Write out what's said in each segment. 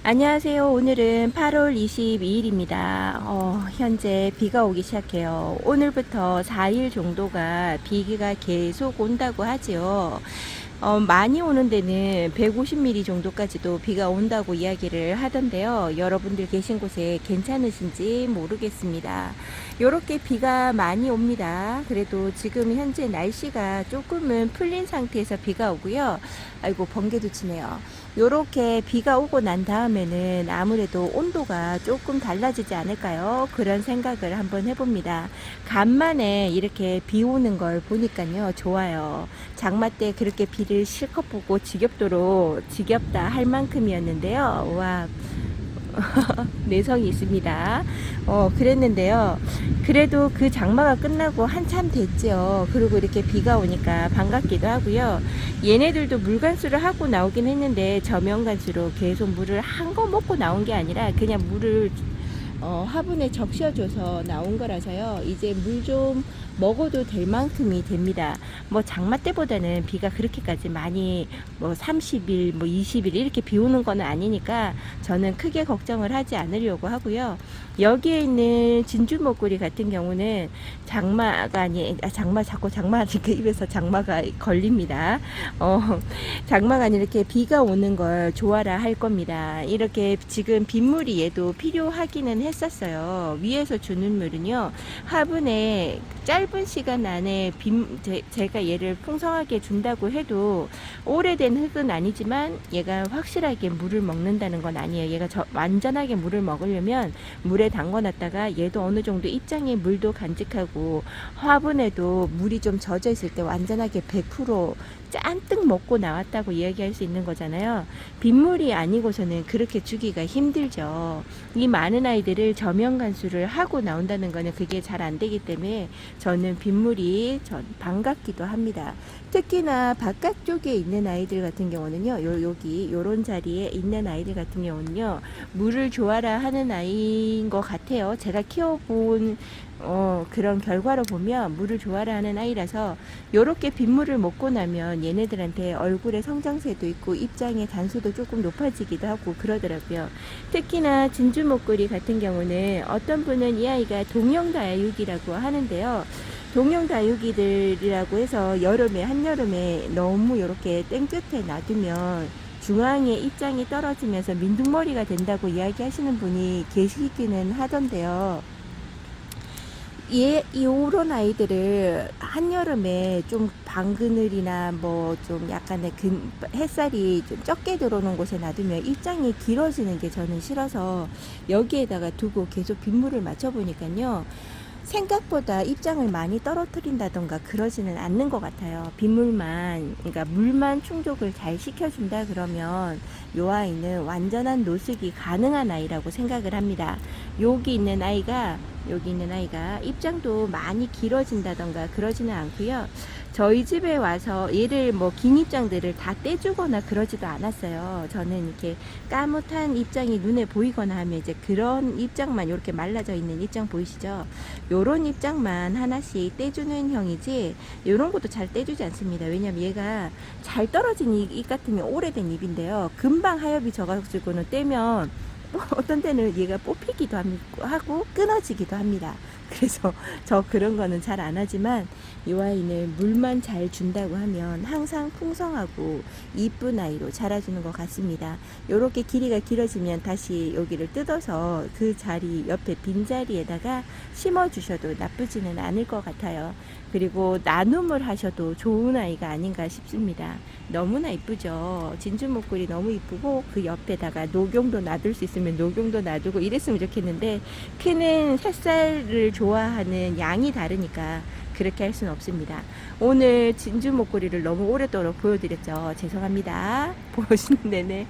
안녕하세요. 오늘은 8월 22일입니다. 현재 비가 오기 시작해요. 오늘부터 4일 정도가 비가 계속 온다고 하지요. 많이 오는 데는 150mm 정도까지도 비가 온다고 이야기를 하던데요. 여러분들 계신 곳에 괜찮으신지 모르겠습니다. 이렇게 비가 많이 옵니다. 그래도 지금 현재 날씨가 조금은 풀린 상태에서 비가 오고요. 아이고, 번개도 치네요. 요렇게 비가 오고 난 다음에는 아무래도 온도가 조금 달라지지 않을까요? 그런 생각을 한번 해봅니다. 간만에 이렇게 비 오는 걸 보니까요, 좋아요. 장마 때 그렇게 비를 실컷 보고 지겹다 할 만큼이었는데요. 와, 내성이 있습니다. 그랬는데요. 그래도 그 장마가 끝나고 한참 됐죠. 그리고 이렇게 비가 오니까 반갑기도 하고요. 얘네들도 물간수를 하고 나오긴 했는데 저면간수로 계속 물을 한 거 먹고 나온 게 아니라 그냥 물을 화분에 적셔줘서 나온 거라서요. 이제 물 좀 먹어도 될 만큼이 됩니다. 뭐 장마 때보다는 비가 그렇게까지 많이 뭐 30일, 뭐 20일 이렇게 비 오는 거는 아니니까 저는 크게 걱정을 하지 않으려고 하고요. 여기에 있는 진주 목구리 같은 경우는 장마가 자꾸 장마하니까 입에서 장마가 걸립니다. 장마가 아니라 이렇게 비가 오는 걸 좋아라 할 겁니다. 이렇게 지금 빗물이 얘도 필요하기는 했었어요. 위에서 주는 물은요, 화분에 짧은 시간 안에 제가 얘를 풍성하게 준다고 해도 오래된 흙은 아니지만 얘가 확실하게 물을 먹는다는 건 아니에요. 얘가 완전하게 물을 먹으려면 물에 담궈놨다가 얘도 어느 정도 입장에 물도 간직하고 화분에도 물이 좀 젖어 있을 때 완전하게 100% 잔뜩 먹고 나왔다고 이야기할 수 있는 거잖아요. 빗물이 아니고서는 그렇게 주기가 힘들죠. 이 많은 아이들을 저면 간수를 하고 나온다는 거는 그게 잘 안 되기 때문에 저는 빗물이 반갑기도 합니다. 특히나 바깥쪽에 있는 아이들 같은 경우는요, 여기 요런 자리에 있는 아이들 같은 경우는요, 물을 좋아라 하는 아이인 것 같아요. 제가 키워본 그런 결과로 보면 물을 좋아라 하는 아이라서 요렇게 빗물을 먹고 나면 얘네들한테 얼굴에 성장세도 있고 입장의 단수도 조금 높아지기도 하고 그러더라고요. 특히나 진주 목구리 같은 경우는 어떤 분은 이 아이가 동형다육이라고 하는데요. 동형다육이들이라고 해서 한여름에 너무 이렇게 땡볕에 놔두면 중앙에 입장이 떨어지면서 민둥머리가 된다고 이야기하시는 분이 계시기는 하던데요. 요런 아이들을 한여름에 좀 방그늘이나 뭐 좀 약간의 햇살이 좀 적게 들어오는 곳에 놔두면 입장이 길어지는 게 저는 싫어서 여기에다가 두고 계속 빗물을 맞춰보니까요. 생각보다 입장을 많이 떨어뜨린다던가 그러지는 않는 것 같아요. 그러니까 물만 충족을 잘 시켜준다 그러면 요 아이는 완전한 노숙이 가능한 아이라고 생각을 합니다. 여기 있는 아이가 입장도 많이 길어진다던가 그러지는 않고요. 저희 집에 와서 얘를 뭐 긴 입장들을 다 떼주거나 그러지도 않았어요. 저는 이렇게 까뭇한 입장이 눈에 보이거나 하면 이제 그런 입장만 이렇게 말라져 있는 입장 보이시죠? 요런 입장만 하나씩 떼주는 형이지 요런 것도 잘 떼주지 않습니다. 왜냐면 얘가 잘 떨어진 잎 같으면 오래된 잎인데요. 금방 하엽이 져가지고는 떼면 어떤 때는 얘가 뽑히기도 하고 끊어지기도 합니다. 그래서 저 그런 거는 잘 안 하지만 이 아이는 물만 잘 준다고 하면 항상 풍성하고 이쁜 아이로 자라주는 것 같습니다. 요렇게 길이가 길어지면 다시 여기를 뜯어서 그 자리 옆에 빈자리에다가 심어 주셔도 나쁘지는 않을 것 같아요. 그리고 나눔을 하셔도 좋은 아이가 아닌가 싶습니다. 너무나 이쁘죠. 진주 목걸이 너무 이쁘고 그 옆에다가 녹용도 놔둘 수 있으면 녹용도 놔두고 이랬으면 좋겠는데 크는 새살을 좋아하는 양이 다르니까 그렇게 할 수는 없습니다. 오늘 진주 목걸이를 너무 오랫도록 보여드렸죠. 죄송합니다. 보시는 내내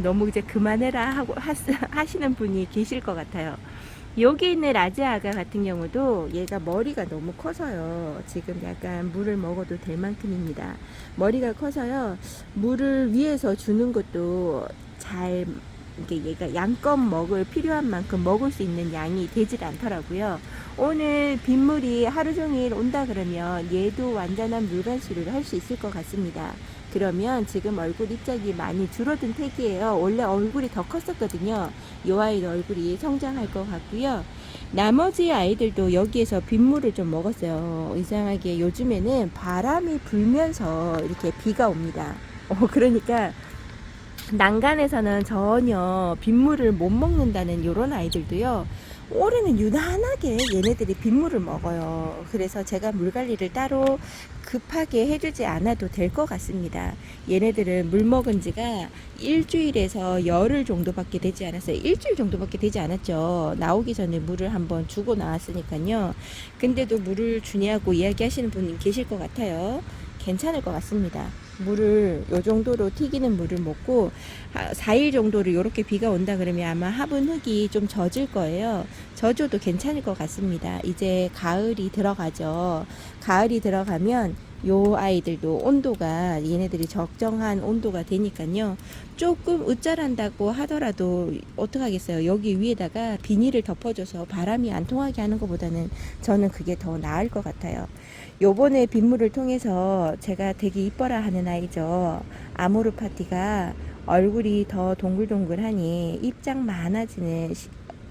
너무 이제 그만해라 하고 하시는 분이 계실 것 같아요. 여기 있는 라지아가 같은 경우도 얘가 머리가 너무 커서요. 지금 약간 물을 먹어도 될 만큼입니다. 머리가 커서요. 물을 위에서 주는 것도 잘 이게 얘가 양껏 필요한 만큼 먹을 수 있는 양이 되질 않더라고요. 오늘 빗물이 하루 종일 온다 그러면 얘도 완전한 물간수를 할 수 있을 것 같습니다. 그러면 지금 얼굴 입장이 많이 줄어든 택이에요. 원래 얼굴이 더 컸었거든요. 이 아이 얼굴이 성장할 것 같고요. 나머지 아이들도 여기에서 빗물을 좀 먹었어요. 이상하게 요즘에는 바람이 불면서 이렇게 비가 옵니다. 그러니까 난간에서는 전혀 빗물을 못 먹는다는 이런 아이들도요. 올해는 유난하게 얘네들이 빗물을 먹어요. 그래서 제가 물 관리를 따로 급하게 해주지 않아도 될 것 같습니다. 얘네들은 물 먹은 지가 일주일에서 열흘 정도밖에 되지 않았어요. 일주일 정도밖에 되지 않았죠. 나오기 전에 물을 한번 주고 나왔으니까요. 근데도 물을 주냐고 이야기하시는 분이 계실 것 같아요. 괜찮을 것 같습니다. 물을 요 정도로 튀기는 물을 먹고 4일 정도를 이렇게 비가 온다 그러면 아마 화분 흙이 좀 젖을 거예요. 젖어도 괜찮을 것 같습니다. 이제 가을이 들어가죠. 가을이 들어가면 요 아이들도 온도가 얘네들이 적정한 온도가 되니까요. 조금 으짤한다고 하더라도 어떡하겠어요. 여기 위에다가 비닐을 덮어줘서 바람이 안 통하게 하는 것보다는 저는 그게 더 나을 것 같아요. 요번에 빗물을 통해서 제가 되게 이뻐라 하는 아이죠. 아모르 파티가 얼굴이 더 동글동글하니 입장 많아지는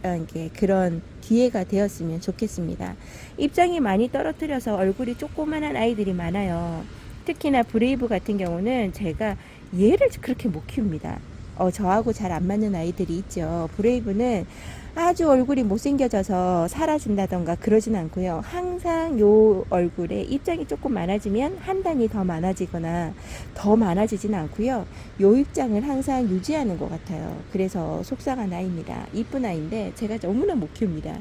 이렇게 그런 기회가 되었으면 좋겠습니다. 입장이 많이 떨어뜨려서 얼굴이 조그만한 아이들이 많아요. 특히나 브레이브 같은 경우는 제가 얘를 그렇게 못 키웁니다. 저하고 잘 안 맞는 아이들이 있죠. 브레이브는 아주 얼굴이 못생겨져서 사라진다던가 그러진 않고요. 항상 요 얼굴에 입장이 조금 많아지면 한 단이 더 많아지거나 더 많아지진 않고요. 요 입장을 항상 유지하는 것 같아요. 그래서 속상한 아이입니다. 이쁜 아이인데 제가 너무나 못 키웁니다.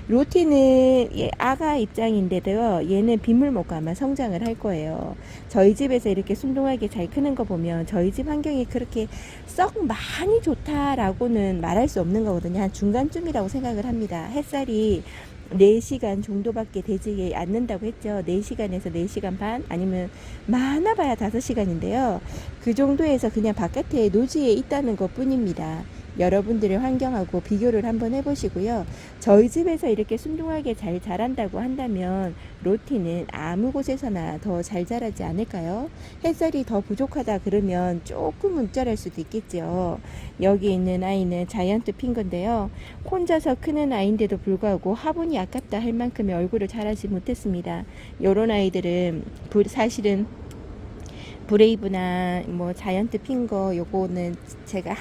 로티는 아가 입장인데도요. 얘는 빗물 먹고 아마 성장을 할 거예요. 저희 집에서 이렇게 순둥하게 잘 크는 거 보면 저희 집 환경이 그렇게 썩 많이 좋다라고는 말할 수 없는 거거든요. 한 중간쯤이라고 생각을 합니다. 햇살이 4시간 정도밖에 되지 않는다고 했죠. 4시간에서 4시간 반 아니면 많아봐야 5시간인데요. 그 정도에서 그냥 바깥에 노지에 있다는 것 뿐입니다. 여러분들의 환경하고 비교를 한번 해보시고요. 저희 집에서 이렇게 순둥하게 잘 자란다고 한다면 로티는 아무 곳에서나 더 잘 자라지 않을까요? 햇살이 더 부족하다 그러면 조금 움짤할 수도 있겠죠. 여기 있는 아이는 자이언트 핀 건데요. 혼자서 크는 아이인데도 불구하고 화분이 아깝다 할 만큼의 얼굴을 자라지 못했습니다. 요런 아이들은 사실은 브레이브나 뭐 자이언트 핑거 요거는 제가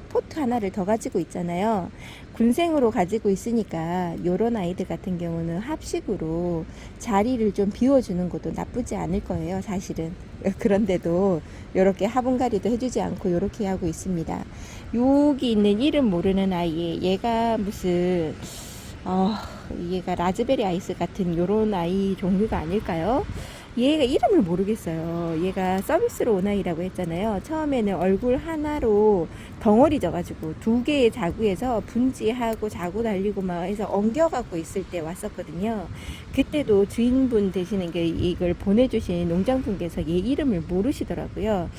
포트 하나를 더 가지고 있잖아요. 군생으로 가지고 있으니까 요런 아이들 같은 경우는 합식으로 자리를 좀 비워주는 것도 나쁘지 않을 거예요. 사실은. 그런데도 요렇게 화분갈이도 해주지 않고 요렇게 하고 있습니다. 여기 있는 이름 모르는 아이, 얘가 무슨 얘가 라즈베리 아이스 같은 요런 아이 종류가 아닐까요? 얘가 이름을 모르겠어요. 얘가 서비스로 온 아이라고 했잖아요. 처음에는 얼굴 하나로 덩어리 져가지고 2개의 자구에서 분지하고 자구 달리고 막 해서 엉겨갖고 있을 때 왔었거든요. 그때도 주인분 되시는 게 이걸 보내주신 농장분께서 얘 이름을 모르시더라고요.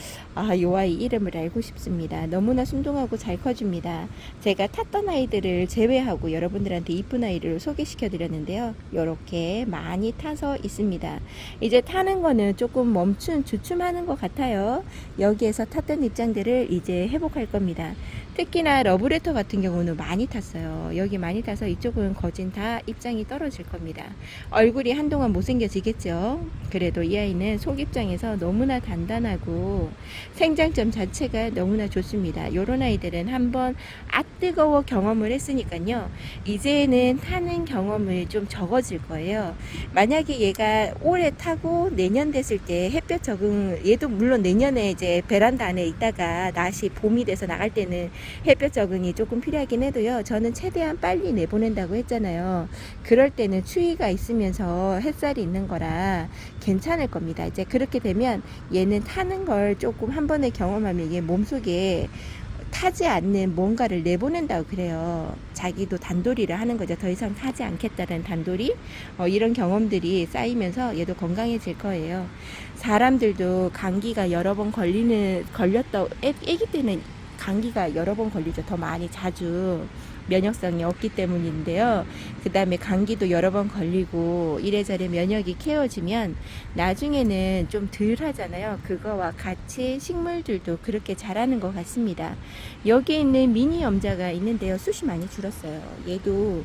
요 아이 이름을 알고 싶습니다. 너무나 순둥하고 잘 커줍니다. 제가 탔던 아이들을 제외하고 여러분들한테 이쁜 아이를 소개시켜 드렸는데요. 이렇게 많이 타서 있습니다. 이제 타는 거는 조금 주춤하는 것 같아요. 여기에서 탔던 입장들을 이제 회복할 겁니다. 특히나 러브레터 같은 경우는 많이 탔어요. 여기 많이 타서 이쪽은 거진 다 입장이 떨어질 겁니다. 얼굴이 한동안 못생겨지겠죠. 그래도 이 아이는 속 입장에서 너무나 단단하고 생장점 자체가 너무나 좋습니다. 요런 아이들은 한번 뜨거워 경험을 했으니까요. 이제는 타는 경험을 좀 적어질 거예요. 만약에 얘가 올해 타고 내년 됐을 때 햇볕 적응, 얘도 물론 내년에 이제 베란다 안에 있다가 낫이 봄이 돼서 나갈 때는 햇볕 적응이 조금 필요하긴 해도요. 저는 최대한 빨리 내보낸다고 했잖아요. 그럴 때는 추위가 있으면서 햇살이 있는 거라 괜찮을 겁니다. 이제 그렇게 되면 얘는 타는 걸 조금 한 번에 경험하면 얘 몸속에 타지 않는 뭔가를 내보낸다고 그래요. 자기도 단도리를 하는 거죠. 더 이상 타지 않겠다는 단도리. 이런 경험들이 쌓이면서 얘도 건강해질 거예요. 사람들도 감기가 여러 번 걸렸다. 애기 때는 감기가 여러 번 걸리죠. 더 많이 자주 면역성이 없기 때문인데요. 그 다음에 감기도 여러 번 걸리고 이래저래 면역이 키워지면 나중에는 좀 덜 하잖아요. 그거와 같이 식물들도 그렇게 자라는 것 같습니다. 여기 있는 미니 염자가 있는데요. 숱이 많이 줄었어요. 얘도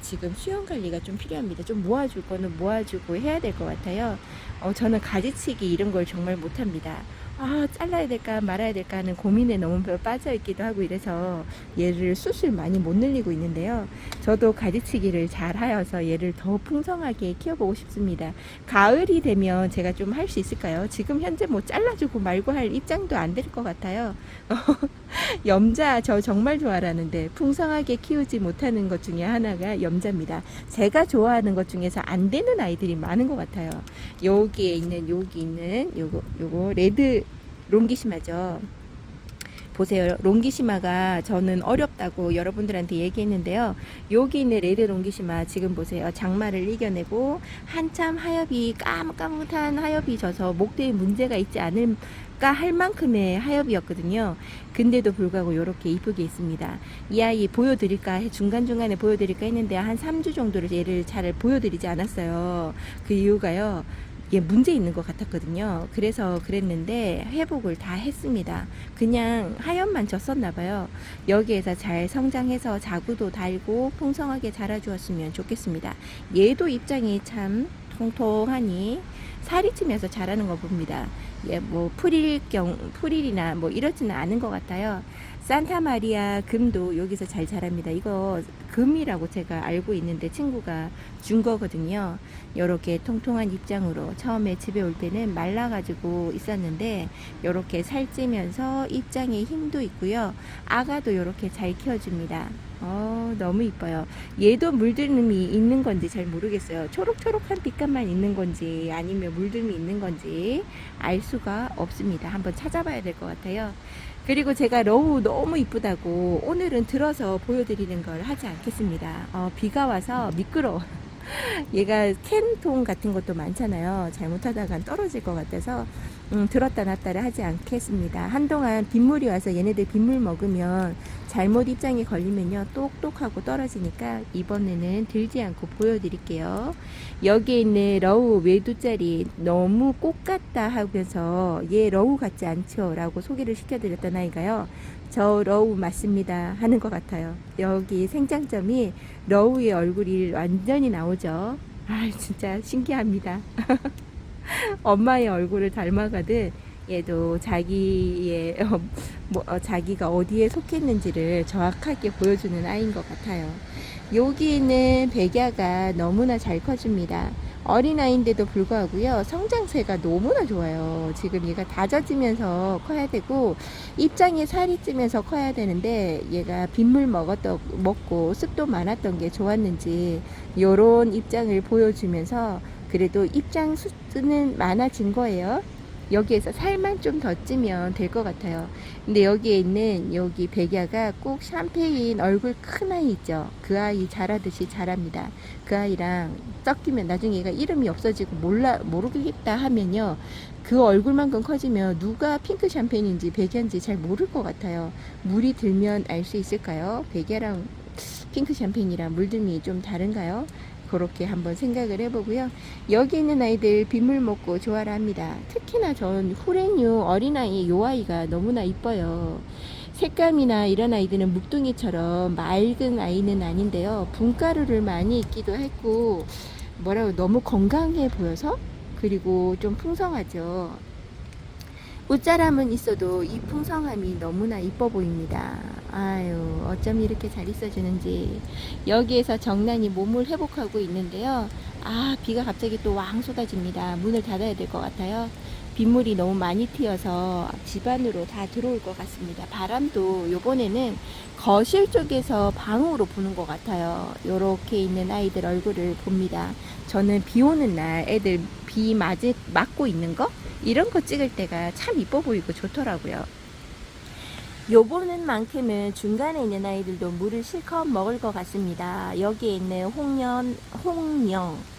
지금 수영 관리가 좀 필요합니다. 좀 모아줄 거는 모아주고 해야 될 것 같아요. 저는 가지치기 이런 걸 정말 못합니다. 잘라야 될까 말아야 될까 하는 고민에 너무 빠져 있기도 하고 이래서 얘를 숱을 많이 못 늘리고 있는데요. 저도 가지치기를 잘 하여서 얘를 더 풍성하게 키워보고 싶습니다. 가을이 되면 제가 좀 할 수 있을까요? 지금 현재 뭐 잘라주고 말고 할 입장도 안 될 것 같아요. 염자 저 정말 좋아하는데 풍성하게 키우지 못하는 것 중에 하나가 염자입니다. 제가 좋아하는 것 중에서 안 되는 아이들이 많은 것 같아요. 여기 있는 요거 레드 롱기시마죠. 보세요. 롱기시마가 저는 어렵다고 여러분들한테 얘기했는데요. 여기 있는 레드 롱기시마 지금 보세요. 장마를 이겨내고 한참 하엽이 까뭇까뭇한 하엽이 져서 목대에 문제가 있지 않을까 할 만큼의 하엽이었거든요. 근데도 불구하고 이렇게 이쁘게 있습니다. 이 아이 보여드릴까 중간중간에 보여드릴까 했는데 한 3주 정도를 얘를 잘 보여드리지 않았어요. 그 이유가요. 얘 문제 있는 것 같았거든요. 그래서 그랬는데 회복을 다 했습니다. 그냥 하엽만 졌었나 봐요. 여기에서 잘 성장해서 자구도 달고 풍성하게 자라주었으면 좋겠습니다. 얘도 입장이 참 통통하니 살이 찌면서 자라는 거 봅니다. 예, 뭐 풀일이나 뭐 이렇지는 않은 것 같아요. 산타마리아 금도 여기서 잘 자랍니다. 이거 금이라고 제가 알고 있는데 친구가 준 거거든요. 요렇게 통통한 입장으로 처음에 집에 올 때는 말라가지고 있었는데 요렇게 살찌면서 입장에 힘도 있고요. 아가도 요렇게 잘 키워줍니다. 너무 이뻐요. 얘도 물들음이 있는 건지 잘 모르겠어요. 초록초록한 빛감만 있는 건지 아니면 물들음이 있는 건지 알 수가 없습니다. 한번 찾아봐야 될 것 같아요. 그리고 제가 러우 너무 이쁘다고 오늘은 들어서 보여드리는 걸 하지 않겠습니다. 비가 와서 미끄러워. 얘가 캔통 같은 것도 많잖아요. 잘못하다간 떨어질 것 같아서 들었다 놨다를 하지 않겠습니다. 한동안 빗물이 와서 얘네들 빗물 먹으면 잘못 입장에 걸리면요 똑똑하고 떨어지니까 이번에는 들지 않고 보여드릴게요. 여기에 있는 러우 외두짜리 너무 꽃 같다 하면서 얘 러우 같지 않죠 라고 소개를 시켜드렸던 아이가요. 저 러우 맞습니다 하는 것 같아요. 여기 생장점이 러우의 얼굴이 완전히 나오죠. 진짜 신기합니다. 엄마의 얼굴을 닮아가듯 얘도 자기의 자기가 어디에 속했는지를 정확하게 보여주는 아이인 것 같아요. 여기 있는 백야가 너무나 잘 커줍니다. 어린아이인데도 불구하고요 성장세가 너무나 좋아요. 지금 얘가 다져지면서 커야 되고 입장에 살이 찌면서 커야 되는데 얘가 빗물 먹고 습도 많았던 게 좋았는지 요런 입장을 보여주면서 그래도 입장 수는 많아진 거예요. 여기에서 살만 좀 더 찌면 될 것 같아요. 근데 여기에 있는 여기 백야가 꼭 샴페인 얼굴 큰 아이 있죠. 그 아이 잘하듯이 잘합니다. 그 아이랑 섞이면 나중에 얘가 이름이 없어지고 모르겠다 하면요. 그 얼굴만큼 커지면 누가 핑크 샴페인인지 백야인지 잘 모를 것 같아요. 물이 들면 알 수 있을까요? 백야랑 핑크 샴페인이랑 물들미 좀 다른가요? 그렇게 한번 생각을 해보고요. 여기 있는 아이들 빗물 먹고 좋아라 합니다. 특히나 전 후레뉴 어린아이 요 아이가 너무나 이뻐요. 색감이나 이런 아이들은 묵둥이처럼 맑은 아이는 아닌데요. 분가루를 많이 있기도 했고 너무 건강해 보여서 그리고 좀 풍성하죠. 웃자람은 있어도 이 풍성함이 너무나 이뻐 보입니다. 어쩜 이렇게 잘 있어주는지. 여기에서 정란이 몸을 회복하고 있는데요. 비가 갑자기 또 왕 쏟아집니다. 문을 닫아야 될 것 같아요. 빗물이 너무 많이 튀어서 집 안으로 다 들어올 것 같습니다. 바람도 요번에는 거실 쪽에서 방으로 부는 것 같아요. 요렇게 있는 아이들 얼굴을 봅니다. 저는 비 오는 날 애들 비 맞고 있는 거 이런 거 찍을 때가 참 이뻐 보이고 좋더라고요. 요번은 만큼은 중간에 있는 아이들도 물을 실컷 먹을 것 같습니다. 여기에 있는 홍영,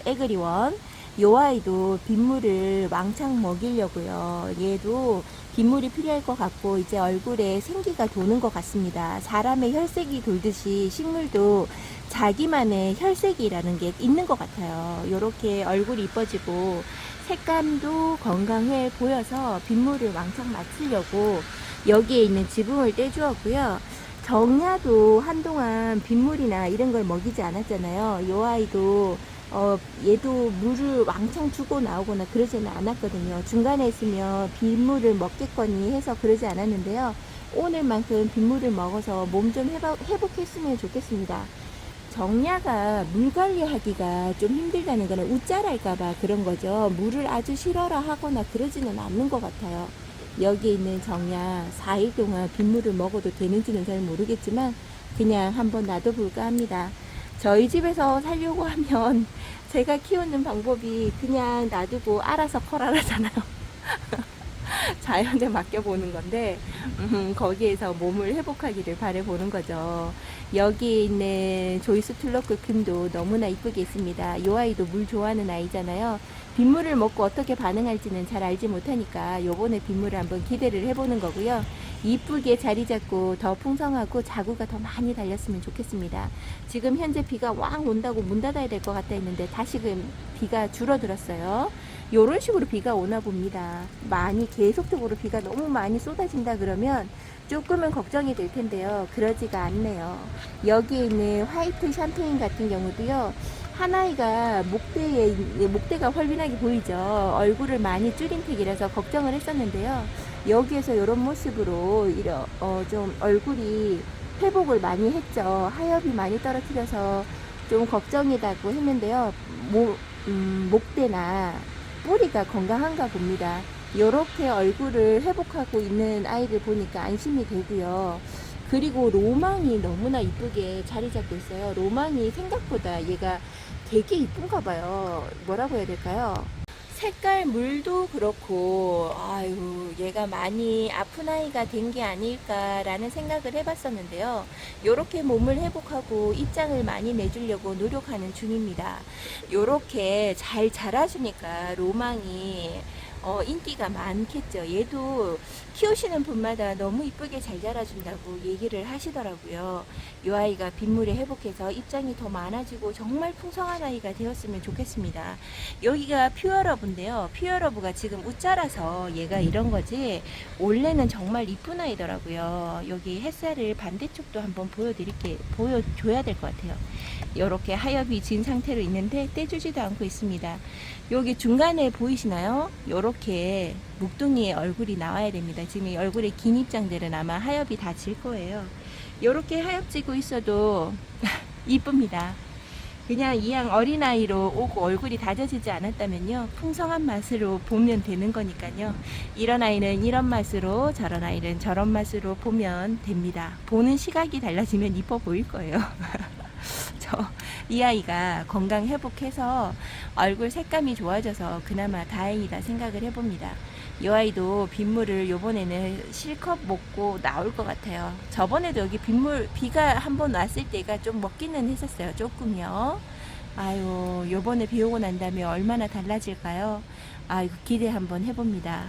에그리원 요 아이도 빗물을 왕창 먹이려고요. 얘도 빗물이 필요할 것 같고 이제 얼굴에 생기가 도는 것 같습니다. 사람의 혈색이 돌듯이 식물도 자기만의 혈색이라는 게 있는 것 같아요. 이렇게 얼굴이 이뻐지고 색감도 건강해 보여서 빗물을 왕창 맞추려고 여기에 있는 지붕을 떼주었고요. 정야도 한동안 빗물이나 이런 걸 먹이지 않았잖아요. 요 아이도 얘도 물을 왕창 주고 나오거나 그러지는 않았거든요. 중간에 있으면 빗물을 먹겠거니 해서 그러지 않았는데요. 오늘만큼 빗물을 먹어서 몸 좀 회복했으면 좋겠습니다. 정야가 물 관리하기가 좀 힘들다는 거는 웃자랄까봐 그런 거죠. 물을 아주 싫어라 하거나 그러지는 않는 것 같아요. 여기 있는 정야 4일 동안 빗물을 먹어도 되는지는 잘 모르겠지만 그냥 한번 놔둬볼까 합니다. 저희 집에서 살려고 하면 제가 키우는 방법이 그냥 놔두고 알아서 커라라잖아요. 자연에 맡겨보는 건데 거기에서 몸을 회복하기를 바라보는 거죠. 여기 있는 조이스 툴로크 킴도 너무나 이쁘게 있습니다. 이 아이도 물 좋아하는 아이잖아요. 빗물을 먹고 어떻게 반응할지는 잘 알지 못하니까 요번에 빗물을 한번 기대를 해보는 거고요. 이쁘게 자리 잡고 더 풍성하고 자구가 더 많이 달렸으면 좋겠습니다. 지금 현재 비가 왕 온다고 문 닫아야 될 것 같다 했는데 다시금 비가 줄어들었어요. 요런 식으로 비가 오나 봅니다. 많이 계속적으로 비가 너무 많이 쏟아진다 그러면 조금은 걱정이 될 텐데요. 그러지가 않네요. 여기에 있는 화이트 샴페인 같은 경우도요. 하나이가 목대가 활빈하게 보이죠. 얼굴을 많이 줄인 택이라서 걱정을 했었는데요. 여기에서 이런 모습으로 좀 얼굴이 회복을 많이 했죠. 하엽이 많이 떨어뜨려서 좀 걱정이라고 했는데요. 목대나 뿌리가 건강한가 봅니다. 이렇게 얼굴을 회복하고 있는 아이를 보니까 안심이 되고요. 그리고 로망이 너무나 이쁘게 자리 잡고 있어요. 로망이 생각보다 얘가 되게 이쁜가 봐요. 뭐라고 해야 될까요? 색깔 물도 그렇고 아유 얘가 많이 아픈 아이가 된 게 아닐까라는 생각을 해봤었는데요. 이렇게 몸을 회복하고 입장을 많이 내주려고 노력하는 중입니다. 이렇게 잘 자라주니까 로망이 인기가 많겠죠. 얘도 키우시는 분마다 너무 이쁘게 잘 자라준다고 얘기를 하시더라고요. 이 아이가 빗물에 회복해서 입장이 더 많아지고 정말 풍성한 아이가 되었으면 좋겠습니다. 여기가 퓨어러브인데요. 퓨어러브가 지금 웃자라서 얘가 이런 거지 원래는 정말 이쁜 아이더라고요. 여기 햇살을 반대쪽도 한번 보여줘야 될 것 같아요. 이렇게 하엽이 진 상태로 있는데 떼주지도 않고 있습니다. 여기 중간에 보이시나요? 이렇게 묵둥이의 얼굴이 나와야 됩니다. 지금 얼굴에 긴 입장들은 아마 하엽이 다 질 거예요. 이렇게 하엽지고 있어도 이쁩니다. 그냥 이왕 어린아이로 오고 얼굴이 다져지지 않았다면요. 풍성한 맛으로 보면 되는 거니까요. 이런 아이는 이런 맛으로 저런 아이는 저런 맛으로 보면 됩니다. 보는 시각이 달라지면 이뻐 보일 거예요. 이 아이가 건강 회복해서 얼굴 색감이 좋아져서 그나마 다행이다 생각을 해봅니다. 이 아이도 빗물을 요번에는 실컷 먹고 나올 것 같아요. 저번에도 여기 비가 한번 왔을 때가 좀 먹기는 했었어요. 조금요. 아유, 요번에 비 오고 난 다음에 얼마나 달라질까요? 아이고, 기대 한번 해봅니다.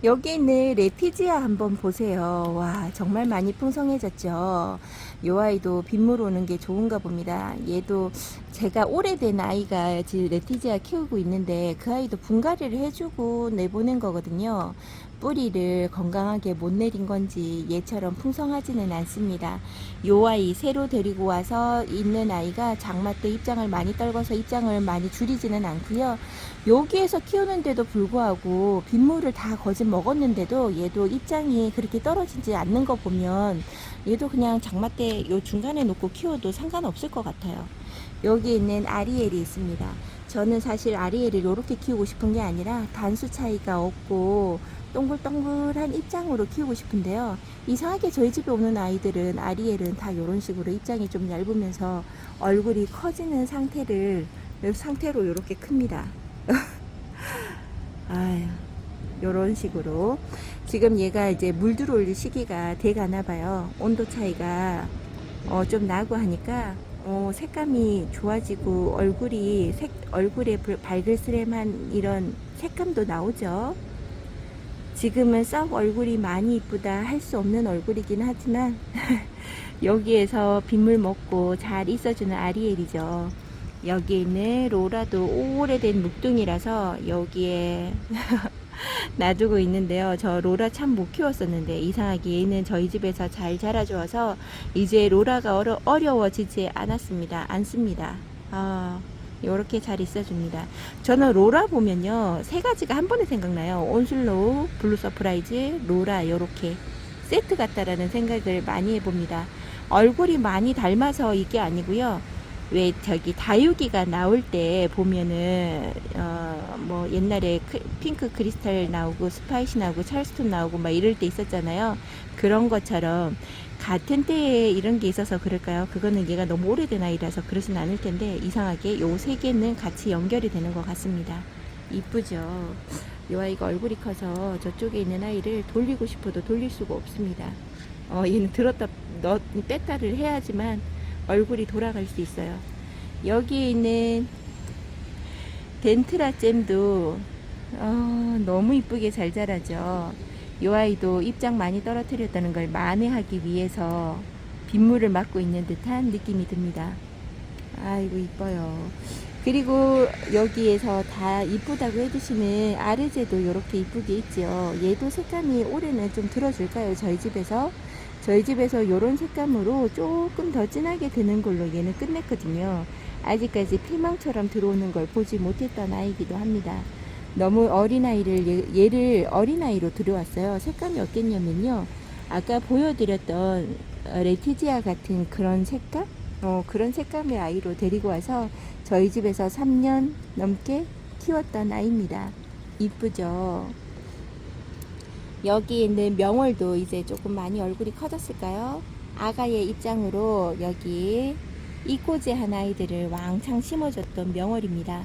여기 있는 레티지아 한번 보세요. 와, 정말 많이 풍성해졌죠. 요 아이도 빗물 오는 게 좋은가 봅니다. 얘도 제가 오래된 아이가 지금 레티지아 키우고 있는데 그 아이도 분갈이를 해주고 내보낸 거거든요. 뿌리를 건강하게 못 내린 건지 얘처럼 풍성하지는 않습니다. 요 아이 새로 데리고 와서 있는 아이가 장마 때 입장을 많이 떨궈서 입장을 많이 줄이지는 않고요. 여기에서 키우는데도 불구하고 빗물을 다 거짓 먹었는데도 얘도 입장이 그렇게 떨어지지 않는 거 보면 얘도 그냥 장마 때 요 중간에 놓고 키워도 상관없을 것 같아요. 여기 있는 아리엘이 있습니다. 저는 사실 아리엘을 이렇게 키우고 싶은 게 아니라 단수 차이가 없고 동글동글한 입장으로 키우고 싶은데요. 이상하게 저희 집에 오는 아이들은 아리엘은 다 이런 식으로 입장이 좀 얇으면서 얼굴이 커지는 상태로 이렇게 큽니다. 아유, 요런 식으로 지금 얘가 이제 물 들어올 시기가 돼가나 봐요. 온도 차이가 좀 나고 하니까 색감이 좋아지고 얼굴에 발글스름한 이런 색감도 나오죠. 지금은 썩 얼굴이 많이 이쁘다 할 수 없는 얼굴이긴 하지만 여기에서 빗물 먹고 잘 있어주는 아리엘이죠. 여기 있는 로라도 오래된 묵둥이라서 여기에 놔두고 있는데요. 저 로라 참 못 키웠었는데 이상하게 얘는 저희 집에서 잘 자라줘서 이제 로라가 어려워지지 않습니다. 요렇게 잘 있어줍니다. 저는 로라 보면요, 세 가지가 한 번에 생각나요. 온슬로우, 블루 서프라이즈, 로라, 요렇게 세트 같다라는 생각을 많이 해봅니다. 얼굴이 많이 닮아서 이게 아니고요. 왜 저기 다육이가 나올 때 보면은 뭐 옛날에 핑크 크리스탈 나오고 스파이시 나오고 찰스톤 나오고 막 이럴 때 있었잖아요. 그런 것처럼 같은 때에 이런 게 있어서 그럴까요? 그거는 얘가 너무 오래된 아이라서 그러진 않을 텐데 이상하게 요 세 개는 같이 연결이 되는 것 같습니다. 이쁘죠? 이 아이가 얼굴이 커서 저쪽에 있는 아이를 돌리고 싶어도 돌릴 수가 없습니다. 얘는 들었다 뺐다를 해야지만 얼굴이 돌아갈 수 있어요. 여기 있는 덴트라잼도 너무 이쁘게 잘 자라죠. 이 아이도 입장 많이 떨어뜨렸다는 걸 만회하기 위해서 빗물을 맞고 있는 듯한 느낌이 듭니다. 아이고 이뻐요. 그리고 여기에서 다 이쁘다고 해주시는 아르제도 이렇게 이쁘게 있죠. 얘도 색감이 올해는 좀 들어줄까요? 저희 집에서 이런 색감으로 조금 더 진하게 드는 걸로 얘는 끝냈거든요. 아직까지 피망처럼 들어오는 걸 보지 못했던 아이기도 합니다. 너무 얘를 어린아이로 들여왔어요. 색감이 어땠냐면요, 아까 보여드렸던 레티지아 같은 그런 색감? 그런 색감의 아이로 데리고 와서 저희 집에서 3년 넘게 키웠던 아이입니다. 이쁘죠? 여기 있는 명월도 이제 조금 많이 얼굴이 커졌을까요? 아가의 입장으로 여기 이꼬지한 아이들을 왕창 심어줬던 명월입니다.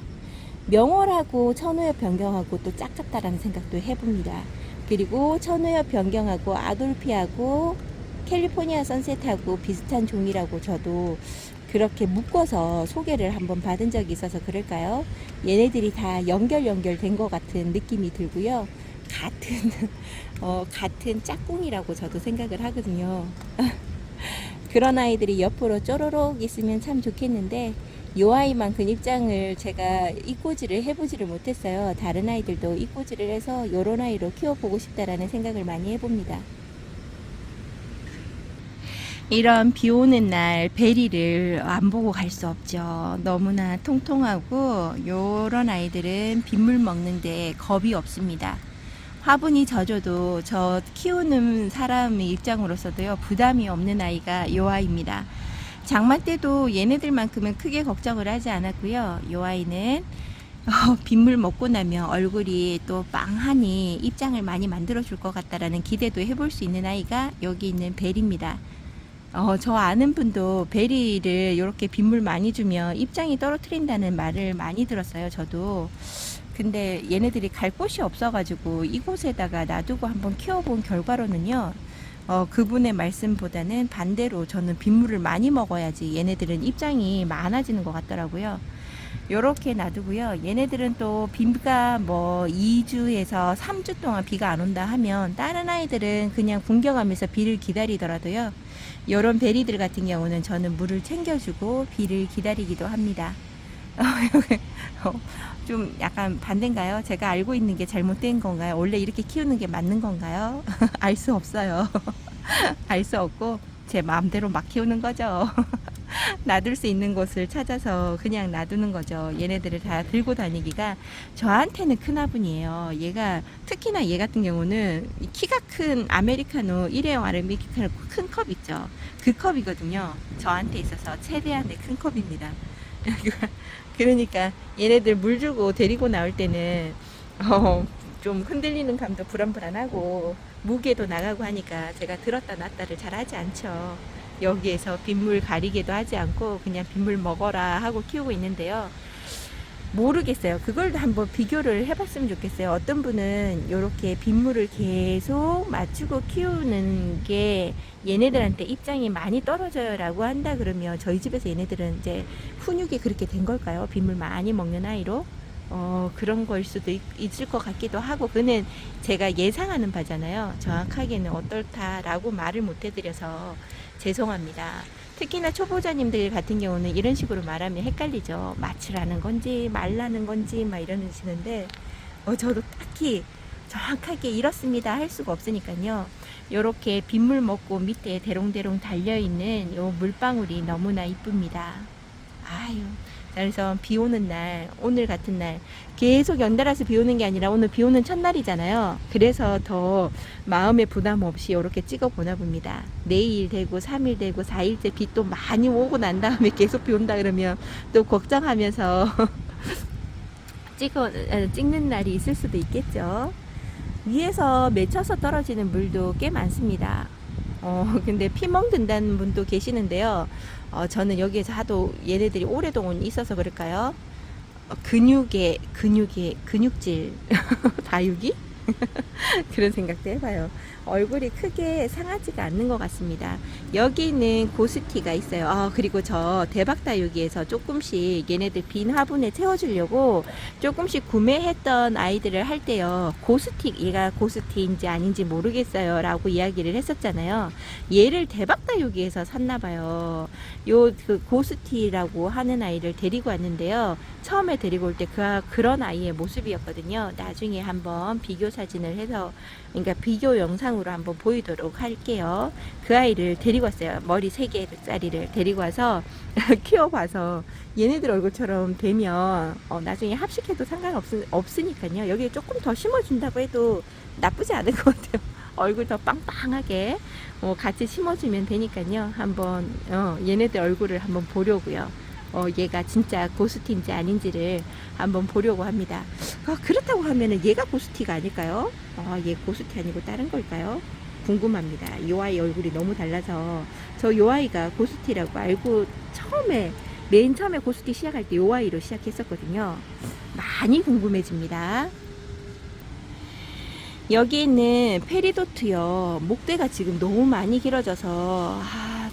명월하고 천우엽 변경하고 또 짝같다라는 생각도 해봅니다. 그리고 천우엽 변경하고 아돌피하고 캘리포니아 선셋하고 비슷한 종이라고 저도 그렇게 묶어서 소개를 한번 받은 적이 있어서 그럴까요? 얘네들이 다 연결된 것 같은 느낌이 들고요. 같은 짝꿍이라고 저도 생각을 하거든요. 그런 아이들이 옆으로 쪼로록 있으면 참 좋겠는데 요 아이만큼 입장을 제가 이꼬지를 해보지를 못했어요. 다른 아이들도 이꼬지를 해서 요런 아이로 키워보고 싶다라는 생각을 많이 해봅니다. 이런 비 오는 날 베리를 안 보고 갈 수 없죠. 너무나 통통하고 요런 아이들은 빗물 먹는데 겁이 없습니다. 화분이 젖어도 저 키우는 사람의 입장으로서도요, 부담이 없는 아이가 요 아이입니다. 장마 때도 얘네들만큼은 크게 걱정을 하지 않았고요. 요 아이는 빗물 먹고 나면 얼굴이 또 빵하니 입장을 많이 만들어 줄 것 같다라는 기대도 해볼 수 있는 아이가 여기 있는 벨입니다. 저 아는 분도 베리를 이렇게 빗물 많이 주면 입장이 떨어뜨린다는 말을 많이 들었어요. 저도. 근데 얘네들이 갈 곳이 없어가지고 이곳에다가 놔두고 한번 키워본 결과로는요, 그분의 말씀보다는 반대로 저는 빗물을 많이 먹어야지 얘네들은 입장이 많아지는 것 같더라고요. 요렇게 놔두고요. 얘네들은 또 비가 뭐 2주에서 3주 동안 비가 안 온다 하면 다른 아이들은 그냥 굶겨가면서 비를 기다리더라도요, 요런 베리들 같은 경우는 저는 물을 챙겨주고 비를 기다리기도 합니다. 좀 약간 반대인가요? 제가 알고 있는 게 잘못된 건가요? 원래 이렇게 키우는 게 맞는 건가요? 알 수 없어요. 알 수 없고 제 마음대로 막 키우는 거죠. 놔둘 수 있는 곳을 찾아서 그냥 놔두는 거죠. 얘네들을 다 들고 다니기가 저한테는 큰 화분이에요. 얘가 특히나 얘 같은 경우는 키가 큰 아메리카노, 일회용 아메리카노 큰 컵 있죠. 그 컵이거든요. 저한테 있어서 최대한의 큰 컵입니다. 그러니까 얘네들 물 주고 데리고 나올 때는 좀 흔들리는 감도 불안불안하고 무게도 나가고 하니까 제가 들었다 놨다를 잘 하지 않죠. 여기에서 빗물 가리게도 하지 않고 그냥 빗물 먹어라 하고 키우고 있는데요. 모르겠어요. 그걸 한번 비교를 해봤으면 좋겠어요. 어떤 분은 이렇게 빗물을 계속 맞추고 키우는 게 얘네들한테 입장이 많이 떨어져요 라고 한다 그러면 저희 집에서 얘네들은 이제 훈육이 그렇게 된 걸까요? 빗물 많이 먹는 아이로? 그런 걸 수도 있을 것 같기도 하고, 그는 제가 예상하는 바잖아요. 정확하게는 어떨다라고 말을 못 해드려서 죄송합니다. 특히나 초보자님들 같은 경우는 이런 식으로 말하면 헷갈리죠. 마취라는 건지 말라는 건지 막 이러시는데, 저도 딱히 정확하게 이렇습니다 할 수가 없으니까요. 요렇게 빗물 먹고 밑에 대롱대롱 달려있는 요 물방울이 너무나 이쁩니다. 아유, 그래서 비 오는 날, 오늘 같은 날, 계속 연달아서 비 오는 게 아니라 오늘 비 오는 첫날이잖아요. 그래서 더 마음에 부담 없이 이렇게 찍어 보나 봅니다. 내일 되고 3일 되고 4일째 비 또 많이 오고 난 다음에 계속 비 온다 그러면 또 걱정하면서 찍는 날이 있을 수도 있겠죠. 위에서 맺혀서 떨어지는 물도 꽤 많습니다. 근데 피멍 든다는 분도 계시는데요. 저는 여기에서 하도 얘네들이 오랫동안 있어서 그럴까요? 근육질, 다육이? 그런 생각도 해봐요. 얼굴이 크게 상하지가 않는 것 같습니다. 여기는 고스티가 있어요. 그리고 저 대박다육이에서 조금씩 얘네들 빈 화분에 채워주려고 조금씩 구매했던 아이들을 할 때요. 얘가 고스티인지 아닌지 모르겠어요 라고 이야기를 했었잖아요. 얘를 대박다육이에서 샀나봐요. 그 고스티라고 하는 아이를 데리고 왔는데요. 처음에 데리고 올 때 그런 아이의 모습이었거든요. 나중에 한번 비교 사진을 해서, 그러니까 비교 영상으로 한번 보이도록 할게요. 그 아이를 데리고 왔어요. 머리 3개짜리를 데리고 와서 키워봐서 얘네들 얼굴처럼 되면 나중에 합식해도 상관없으니까요. 여기에 조금 더 심어준다고 해도 나쁘지 않을 것 같아요. 얼굴 더 빵빵하게 같이 심어주면 되니까요. 한번 얘네들 얼굴을 한번 보려고요. 얘가 진짜 고스티인지 아닌지를 한번 보려고 합니다. 그렇다고 하면은 얘가 고스티가 아닐까요? 얘 고스티 아니고 다른 걸까요? 궁금합니다. 이 아이 얼굴이 너무 달라서 저 이 아이가 고스티라고 알고 맨 처음에 고스티 시작할 때 이 아이로 시작했었거든요. 많이 궁금해집니다. 여기는 페리도트요. 목대가 지금 너무 많이 길어져서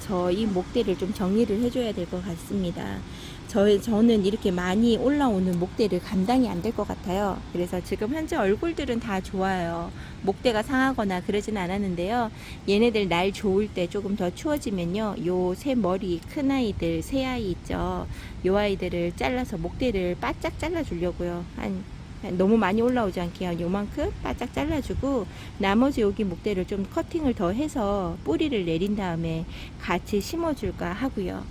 저 이 목대를 좀 정리를 해줘야 될 것 같습니다. 저는 이렇게 많이 올라오는 목대를 감당이 안 될 것 같아요. 그래서 지금 현재 얼굴들은 다 좋아요. 목대가 상하거나 그러진 않았는데요. 얘네들 날 좋을 때 조금 더 추워지면요. 요 새 머리 큰 아이들, 새 아이 있죠. 요 아이들을 잘라서 목대를 바짝 잘라주려고요. 너무 많이 올라오지 않게 요만큼 바짝 잘라주고, 나머지 여기 목대를 좀 커팅을 더 해서 뿌리를 내린 다음에 같이 심어줄까 하고요.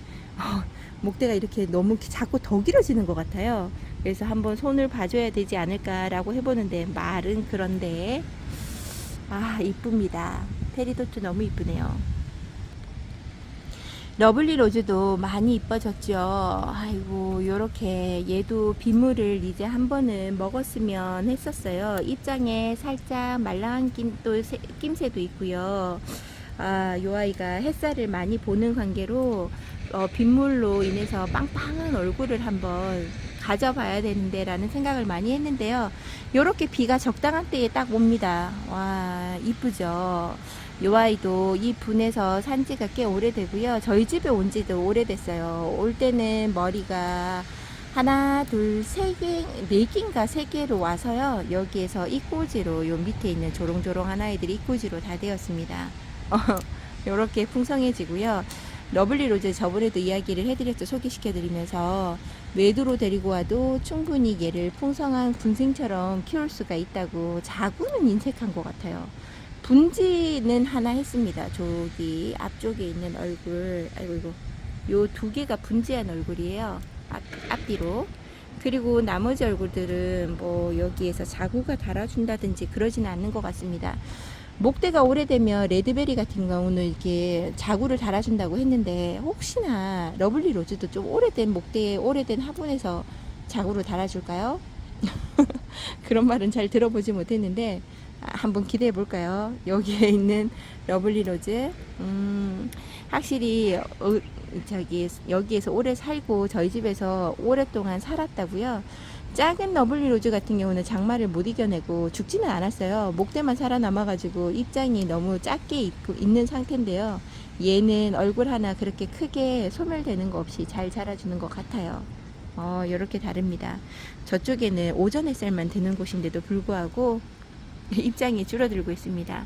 목대가 이렇게 너무 자꾸 더 길어지는 것 같아요. 그래서 한번 손을 봐줘야 되지 않을까라고 해보는데, 말은 그런데 이쁩니다. 페리도트 너무 이쁘네요. 러블리 로즈도 많이 이뻐졌죠. 아이고, 요렇게 얘도 빗물을 이제 한 번은 먹었으면 했었어요. 입장에 살짝 말랑한 낌새도 있고요. 요 아이가 햇살을 많이 보는 관계로 빗물로 인해서 빵빵한 얼굴을 한번 가져봐야 되는데 라는 생각을 많이 했는데요. 요렇게 비가 적당한 때에 딱 옵니다. 와, 이쁘죠. 요 아이도 이 분에서 산지가 꽤 오래되고요. 저희 집에 온 지도 오래됐어요. 올 때는 머리가 하나, 둘, 세 개, 네 개인가 세 개로 와서요. 여기에서 이꼬지로 요 밑에 있는 조롱조롱한 아이들이 이꼬지로 다 되었습니다. 요렇게 풍성해지고요. 러블리 로즈 저번에도 이야기를 해드렸죠. 소개시켜드리면서 외두로 데리고 와도 충분히 얘를 풍성한 군생처럼 키울 수가 있다고. 자구는 인색한 것 같아요. 분지는 하나 했습니다. 저기 앞쪽에 있는 얼굴, 아이고 이거 요 2개가 분지한 얼굴이에요. 앞뒤로. 그리고 나머지 얼굴들은 뭐 여기에서 자구가 달아준다든지 그러지는 않는 것 같습니다. 목대가 오래되면 레드베리 같은 경우는 이렇게 자구를 달아준다고 했는데, 혹시나 러블리 로즈도 좀 오래된 목대에 오래된 화분에서 자구를 달아줄까요? 그런 말은 잘 들어보지 못했는데 한번 기대해 볼까요? 여기에 있는 러블리 로즈, 확실히 여기에서 오래 살고 저희 집에서 오랫동안 살았다고요. 작은 러블리 로즈 같은 경우는 장마를 못 이겨내고 죽지는 않았어요. 목대만 살아남아가지고 입장이 너무 작게 있는 상태인데요. 얘는 얼굴 하나 그렇게 크게 소멸되는 거 없이 잘 자라주는 것 같아요. 이렇게 다릅니다. 저쪽에는 오전 햇살만 드는 곳인데도 불구하고 입장이 줄어들고 있습니다.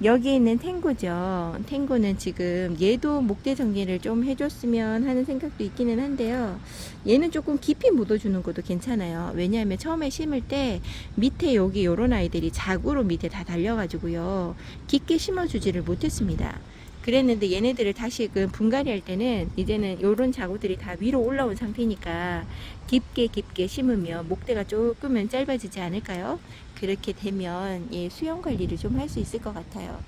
여기 있는 탱고죠. 탱고는 지금 얘도 목대 정리를 좀 해줬으면 하는 생각도 있기는 한데요. 얘는 조금 깊이 묻어주는 것도 괜찮아요. 왜냐하면 처음에 심을 때 밑에 여기 요런 아이들이 자구로 밑에 다 달려가지고요. 깊게 심어주지를 못했습니다. 그랬는데 얘네들을 다시금 분갈이 할 때는 이제는 요런 자구들이 다 위로 올라온 상태니까 깊게 심으면 목대가 조금은 짧아지지 않을까요? 그렇게 되면 예, 수영 관리를 좀 할 수 있을 것 같아요.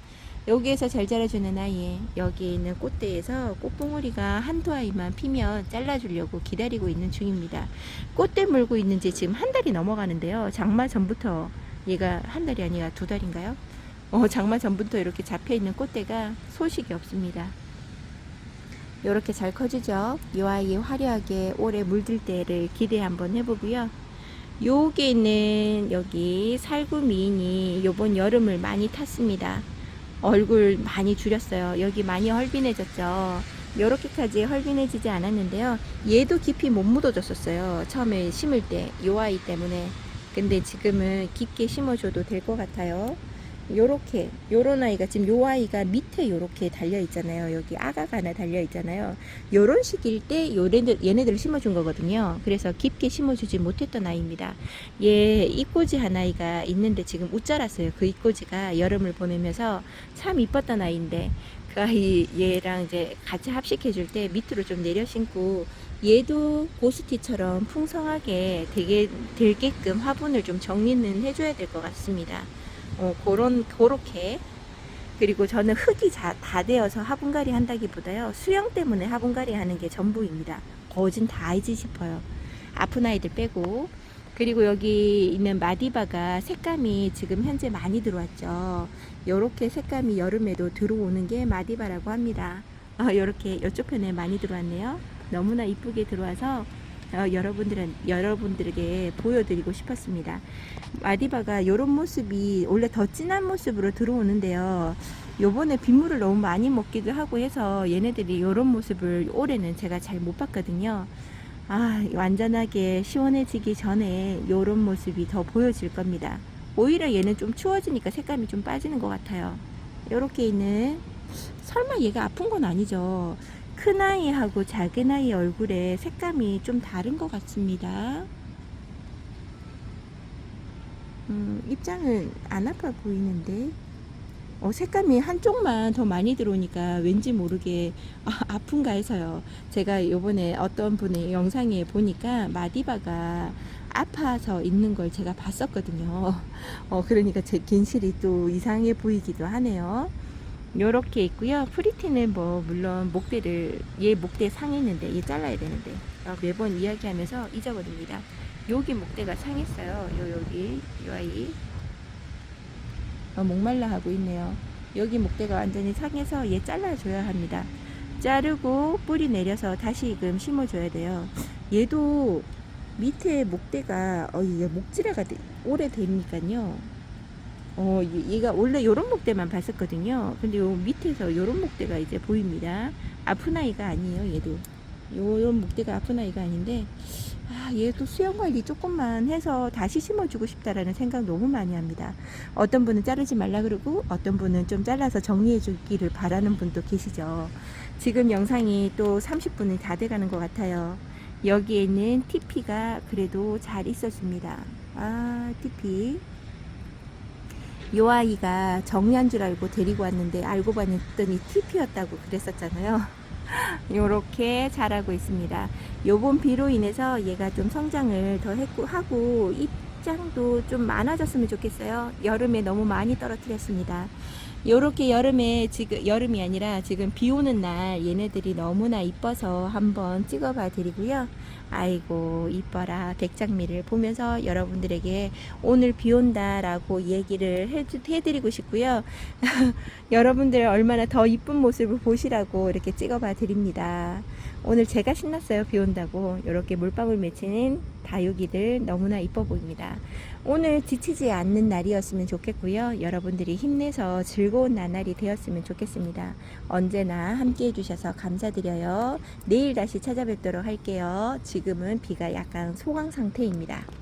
여기에서 잘 자라주는 아이, 여기 있는 꽃대에서 꽃봉오리가 한두 아이만 피면 잘라주려고 기다리고 있는 중입니다. 꽃대 물고 있는지 지금 한 달이 넘어가는데요. 장마 전부터 얘가 한 달이 아니라 두 달인가요? 장마 전부터 이렇게 잡혀있는 꽃대가 소식이 없습니다. 이렇게 잘 커지죠. 이 아이 화려하게 올해 물들 때를 기대 한번 해보고요. 여기는 여기 살구미인이 요번 여름을 많이 탔습니다. 얼굴 많이 줄였어요. 여기 많이 헐빈해졌죠. 요렇게까지 헐빈해지지 않았는데요. 얘도 깊이 못 묻어졌었어요. 처음에 심을 때 요 아이 때문에. 근데 지금은 깊게 심어줘도 될 것 같아요. 요렇게 요런 아이가 지금 요 아이가 밑에 요렇게 달려 있잖아요. 여기 아가가 하나 달려 있잖아요. 요런 식일 때 얘네들을 심어준 거거든요. 그래서 깊게 심어주지 못했던 아이입니다. 얘 이꼬지 한 아이가 있는데 지금 웃 자랐어요. 그 이꼬지가 여름을 보내면서 참 이뻤던 아이인데 그 아이 얘랑 이제 같이 합식해 줄 때 밑으로 좀 내려 심고 얘도 고스티처럼 풍성하게 되게끔 화분을 좀 정리는 해줘야 될 것 같습니다. 그렇게. 그리고 저는 흙이 다 되어서 화분갈이 한다기보다요, 수영 때문에 화분갈이 하는 게 전부입니다. 거진 다 알지 싶어요. 아픈 아이들 빼고. 그리고 여기 있는 마디바가 색감이 지금 현재 많이 들어왔죠. 요렇게 색감이 여름에도 들어오는 게 마디바라고 합니다. 요렇게 이쪽 편에 많이 들어왔네요. 너무나 이쁘게 들어와서 여러분들에게 보여드리고 싶었습니다. 마디바가 이런 모습이 원래 더 진한 모습으로 들어오는데요. 요번에 빗물을 너무 많이 먹기도 하고 해서 얘네들이 이런 모습을 올해는 제가 잘 못 봤거든요. 완전하게 시원해지기 전에 이런 모습이 더 보여질 겁니다. 오히려 얘는 좀 추워지니까 색감이 좀 빠지는 것 같아요. 이렇게 있는, 설마 얘가 아픈 건 아니죠? 큰 아이하고 작은 아이 얼굴에 색감이 좀 다른 것 같습니다. 입장은 안 아파 보이는데 색감이 한쪽만 더 많이 들어오니까 왠지 모르게 아픈가 해서요. 제가 요번에 어떤 분의 영상에 보니까 마디바가 아파서 있는 걸 제가 봤었거든요. 그러니까 제 괜시리 또 이상해 보이기도 하네요. 요렇게 있고요. 프리티는 뭐 물론 얘 목대 상했는데 얘 잘라야 되는데 매번 이야기하면서 잊어버립니다. 여기 목대가 상했어요. 여기 요 아이 목말라 하고 있네요. 여기 목대가 완전히 상해서 얘 잘라줘야 합니다. 자르고 뿌리 내려서 다시금 심어줘야 돼요. 얘도 밑에 목대가 얘 목질화가 오래되니까요. 얘가 원래 요런 목대만 봤었거든요. 근데 요 밑에서 요런 목대가 이제 보입니다. 아픈 아이가 아니에요. 얘도 요런 목대가 아픈 아이가 아닌데 얘도 수영 관리 조금만 해서 다시 심어주고 싶다라는 생각 너무 많이 합니다. 어떤 분은 자르지 말라 그러고 어떤 분은 좀 잘라서 정리해 주기를 바라는 분도 계시죠. 지금 영상이 또 30분이 다 돼가는 것 같아요. 여기에 있는 TP가 그래도 잘 있었습니다. TP 요 아이가 정리한 줄 알고 데리고 왔는데 알고 봤더니 TP였다고 그랬었잖아요. 요렇게 자라고 있습니다. 요번 비로 인해서 얘가 좀 성장을 더 하고 입장도 좀 많아졌으면 좋겠어요. 여름에 너무 많이 떨어뜨렸습니다. 요렇게 여름이 아니라 지금 비 오는 날 얘네들이 너무나 이뻐서 한번 찍어봐 드리고요. 아이고 이뻐라 백장미를 보면서 여러분들에게 오늘 비 온다 라고 얘기를 해드리고 싶고요. 여러분들 얼마나 더 이쁜 모습을 보시라고 이렇게 찍어봐 드립니다. 오늘 제가 신났어요. 비 온다고. 이렇게 물방울 맺히는 다육이들 너무나 이뻐 보입니다. 오늘 지치지 않는 날이었으면 좋겠고요. 여러분들이 힘내서 즐거운 나날이 되었으면 좋겠습니다. 언제나 함께 해주셔서 감사드려요. 내일 다시 찾아뵙도록 할게요. 지금은 비가 약간 소강 상태입니다.